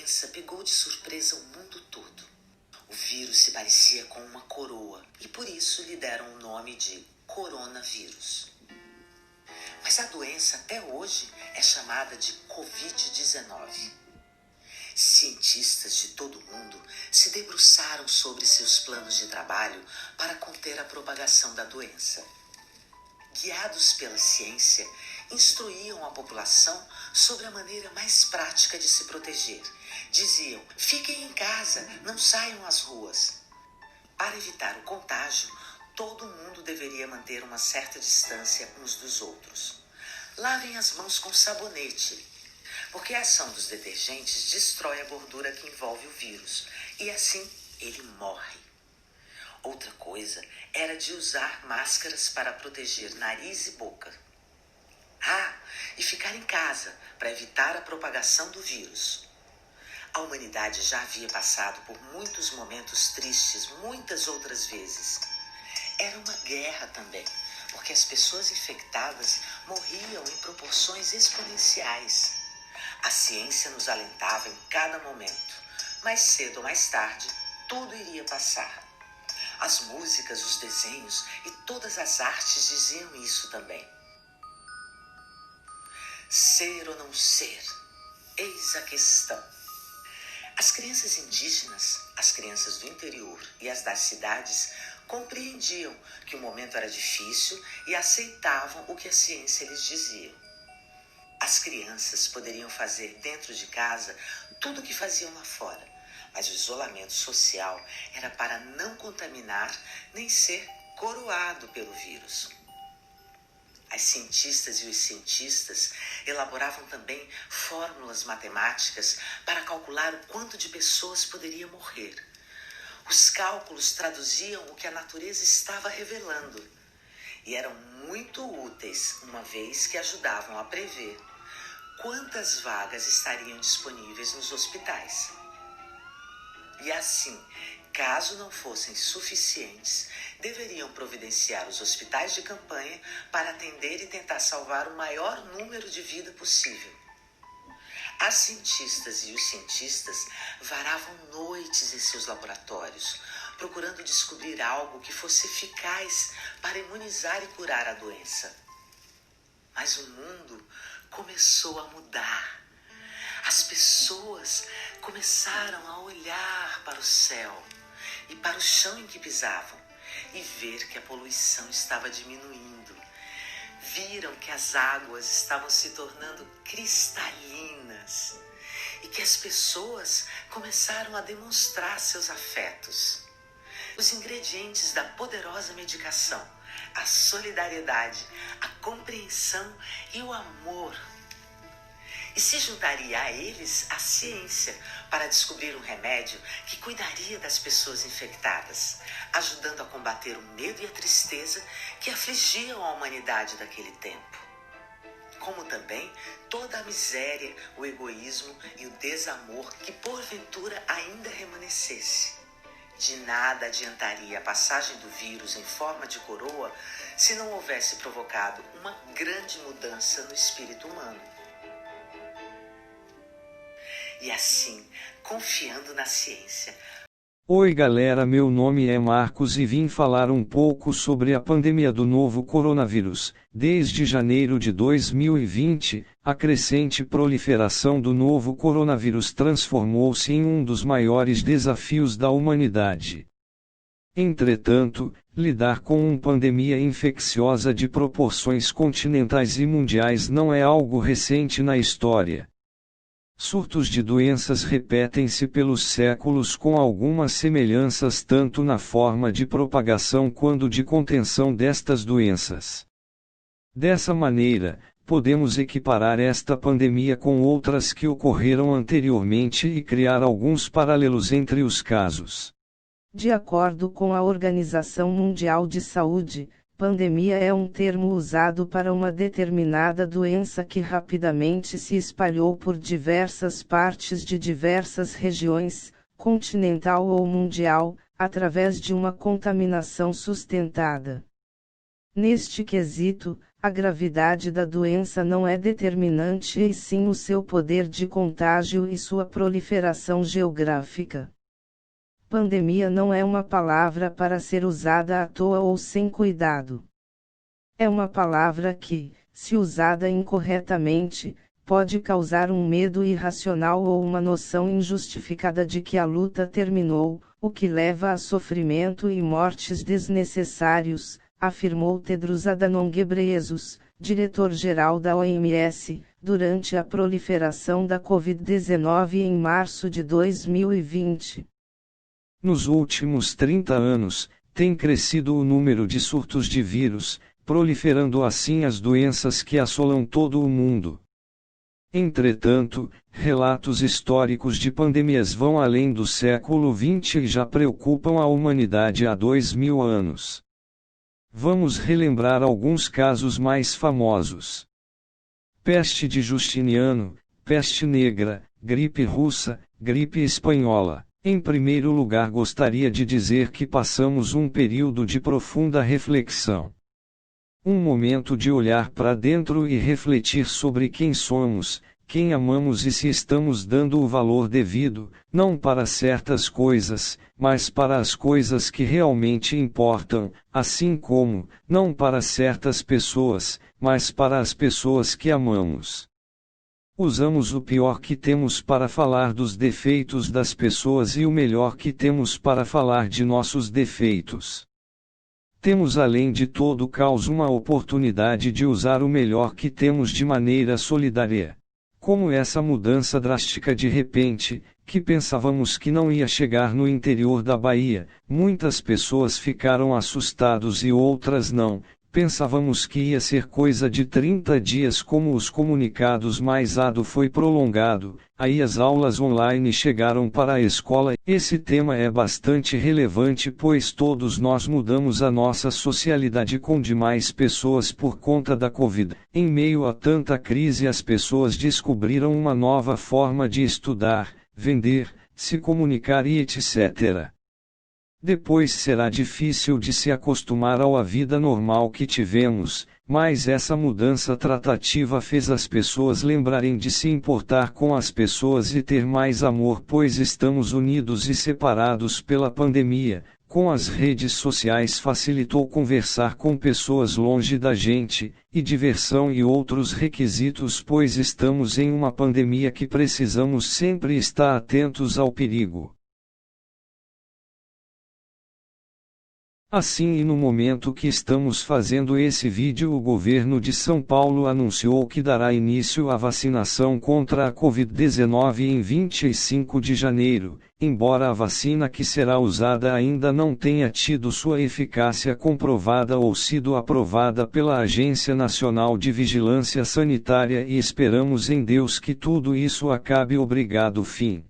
doença pegou de surpresa o mundo todo. O vírus se parecia com uma coroa e por isso lhe deram o nome de coronavírus. Mas a doença até hoje é chamada de Covid-19. Cientistas de todo o mundo se debruçaram sobre seus planos de trabalho para conter a propagação da doença. Guiados pela ciência, instruíam a população sobre a maneira mais prática de se proteger. Diziam: fiquem em casa, não saiam às ruas. Para evitar o contágio, todo mundo deveria manter uma certa distância uns dos outros. Lavem as mãos com sabonete, porque a ação dos detergentes destrói a gordura que envolve o vírus e assim ele morre. Outra coisa era de usar máscaras para proteger nariz e boca. E ficar em casa para evitar a propagação do vírus. A humanidade já havia passado por muitos momentos tristes, muitas outras vezes. Era uma guerra também, porque as pessoas infectadas morriam em proporções exponenciais. A ciência nos alentava em cada momento. Mais cedo ou mais tarde, tudo iria passar. As músicas, os desenhos e todas as artes diziam isso também. Ser ou não ser? Eis a questão. As crianças indígenas, as crianças do interior e as das cidades compreendiam que o momento era difícil e aceitavam o que a ciência lhes dizia. As crianças poderiam fazer dentro de casa tudo o que faziam lá fora, mas o isolamento social era para não contaminar nem ser coroado pelo vírus. As cientistas e os cientistas elaboravam também fórmulas matemáticas para calcular o quanto de pessoas poderia morrer. Os cálculos traduziam o que a natureza estava revelando e eram muito úteis, uma vez que ajudavam a prever quantas vagas estariam disponíveis nos hospitais. E assim, caso não fossem suficientes, deveriam providenciar os hospitais de campanha para atender e tentar salvar o maior número de vidas possível. As cientistas e os cientistas varavam noites em seus laboratórios, procurando descobrir algo que fosse eficaz para imunizar e curar a doença. Mas o mundo começou a mudar. As pessoas começaram a olhar para o céu e para o chão em que pisavam e ver que a poluição estava diminuindo. Viram que as águas estavam se tornando cristalinas e que as pessoas começaram a demonstrar seus afetos. Os ingredientes da poderosa medicação, a solidariedade, a compreensão e o amor. E se juntaria a eles a ciência para descobrir um remédio que cuidaria das pessoas infectadas, ajudando a combater o medo e a tristeza que afligiam a humanidade daquele tempo. Como também toda a miséria, o egoísmo e o desamor que porventura ainda remanescesse. De nada adiantaria a passagem do vírus em forma de coroa se não houvesse provocado uma grande mudança no espírito humano. E assim, confiando na ciência. Oi galera, meu nome é Marcos e vim falar um pouco sobre a pandemia do novo coronavírus. Desde janeiro de 2020, a crescente proliferação do novo coronavírus transformou-se em um dos maiores desafios da humanidade. Entretanto, lidar com uma pandemia infecciosa de proporções continentais e mundiais não é algo recente na história. Surtos de doenças repetem-se pelos séculos com algumas semelhanças tanto na forma de propagação quanto de contenção destas doenças. Dessa maneira, podemos equiparar esta pandemia com outras que ocorreram anteriormente e criar alguns paralelos entre os casos. De acordo com a Organização Mundial de Saúde, pandemia é um termo usado para uma determinada doença que rapidamente se espalhou por diversas partes de diversas regiões, continental ou mundial, através de uma contaminação sustentada. Neste quesito, A gravidade da doença não é determinante e sim o seu poder de contágio e sua proliferação geográfica. Pandemia não é uma palavra para ser usada à toa ou sem cuidado. É uma palavra que, se usada incorretamente, pode causar um medo irracional ou uma noção injustificada de que a luta terminou, o que leva a sofrimento e mortes desnecessários, afirmou Tedros Adhanom Ghebreyesus, diretor-geral da OMS, durante a proliferação da Covid-19 em março de 2020. Nos últimos 30 anos, tem crescido o número de surtos de vírus, proliferando assim as doenças que assolam todo o mundo. Entretanto, relatos históricos de pandemias vão além do século XX e já preocupam a humanidade há 2000 anos. Vamos relembrar alguns casos mais famosos. Peste de Justiniano, peste negra, gripe russa, gripe espanhola. Em primeiro lugar, gostaria de dizer que passamos um período de profunda reflexão. Um momento de olhar para dentro e refletir sobre quem somos, quem amamos e se estamos dando o valor devido, não para certas coisas, mas para as coisas que realmente importam, assim como, não para certas pessoas, mas para as pessoas que amamos. Usamos o pior que temos para falar dos defeitos das pessoas e o melhor que temos para falar de nossos defeitos. Temos além de todo o caos uma oportunidade de usar o melhor que temos de maneira solidária. Como essa mudança drástica de repente, que pensávamos que não ia chegar no interior da Bahia, muitas pessoas ficaram assustados e outras não. Pensávamos que ia ser coisa de 30 dias como os comunicados mais ADO foi prolongado, aí as aulas online chegaram para a escola. Esse tema é bastante relevante pois todos nós mudamos a nossa socialidade com demais pessoas por conta da Covid. Em meio a tanta crise as pessoas descobriram uma nova forma de estudar, vender, se comunicar e etc. Depois será difícil de se acostumar à vida normal que tivemos, mas essa mudança tratativa fez as pessoas lembrarem de se importar com as pessoas e ter mais amor pois estamos unidos e separados pela pandemia. Com as redes sociais facilitou conversar com pessoas longe da gente, e diversão e outros requisitos pois estamos em uma pandemia que precisamos sempre estar atentos ao perigo. Assim e no momento que estamos fazendo esse vídeo o governo de São Paulo anunciou que dará início à vacinação contra a Covid-19 em 25 de janeiro, embora a vacina que será usada ainda não tenha tido sua eficácia comprovada ou sido aprovada pela Agência Nacional de Vigilância Sanitária e esperamos em Deus que tudo isso acabe. Obrigado. Fim.